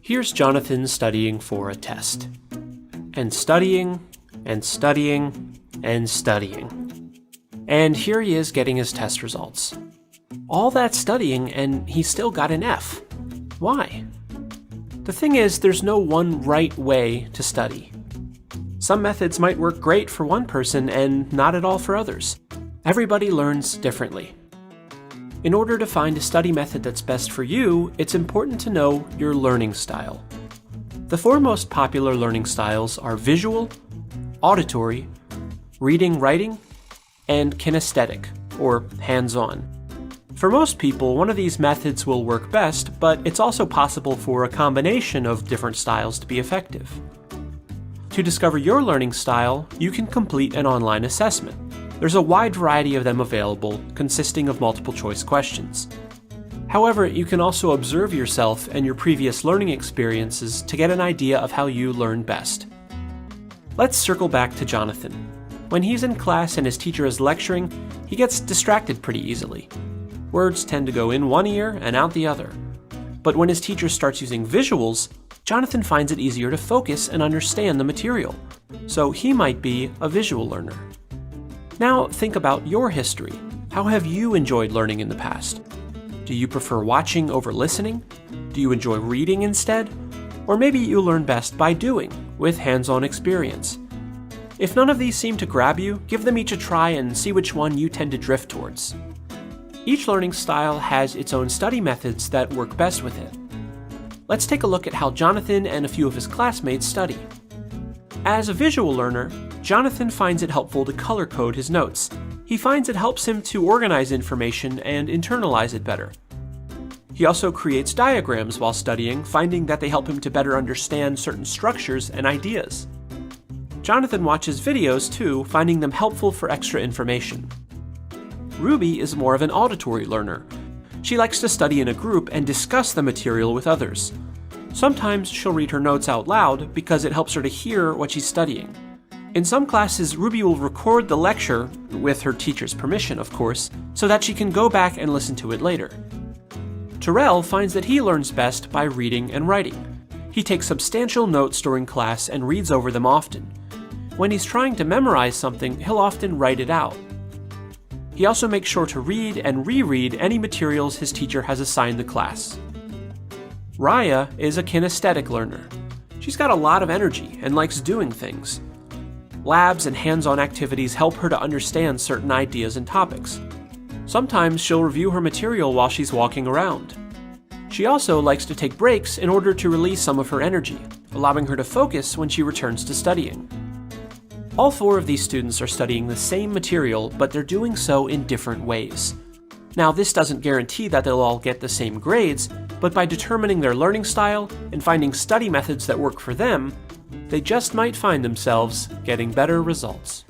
Here's Jonathan studying for a test. And studying, and studying, and studying. And here he is getting his test results. All that studying and he still got an F. Why? The thing is, there's no one right way to study. Some methods might work great for one person and not at all for others. Everybody learns differently. In order to find a study method that's best for you, it's important to know your learning style. The four most popular learning styles are visual, auditory, reading-writing, and kinesthetic, or hands-on. For most people, one of these methods will work best, but it's also possible for a combination of different styles to be effective. To discover your learning style, you can complete an online assessment. There's a wide variety of them available, consisting of multiple choice questions. However, you can also observe yourself and your previous learning experiences to get an idea of how you learn best. Let's circle back to Jonathan. When he's in class and his teacher is lecturing, he gets distracted pretty easily. Words tend to go in one ear and out the other. But when his teacher starts using visuals, Jonathan finds it easier to focus and understand the material. So he might be a visual learner. Now think about your history. How have you enjoyed learning in the past? Do you prefer watching over listening? Do you enjoy reading instead? Or maybe you learn best by doing, with hands-on experience. If none of these seem to grab you, give them each a try and see which one you tend to drift towards. Each learning style has its own study methods that work best with it. Let's take a look at how Jonathan and a few of his classmates study. As a visual learner, Jonathan finds it helpful to color code his notes. He finds it helps him to organize information and internalize it better. He also creates diagrams while studying, finding that they help him to better understand certain structures and ideas. Jonathan watches videos too, finding them helpful for extra information. Ruby is more of an auditory learner. She likes to study in a group and discuss the material with others. Sometimes she'll read her notes out loud because it helps her to hear what she's studying. In some classes, Ruby will record the lecture, with her teacher's permission of course, so that she can go back and listen to it later. Terrell finds that he learns best by reading and writing. He takes substantial notes during class and reads over them often. When he's trying to memorize something, he'll often write it out. He also makes sure to read and reread any materials his teacher has assigned the class. Raya is a kinesthetic learner. She's got a lot of energy and likes doing things. Labs and hands-on activities help her to understand certain ideas and topics. Sometimes she'll review her material while she's walking around. She also likes to take breaks in order to release some of her energy, allowing her to focus when she returns to studying. All four of these students are studying the same material, but they're doing so in different ways. Now, this doesn't guarantee that they'll all get the same grades, but by determining their learning style and finding study methods that work for them, they just might find themselves getting better results.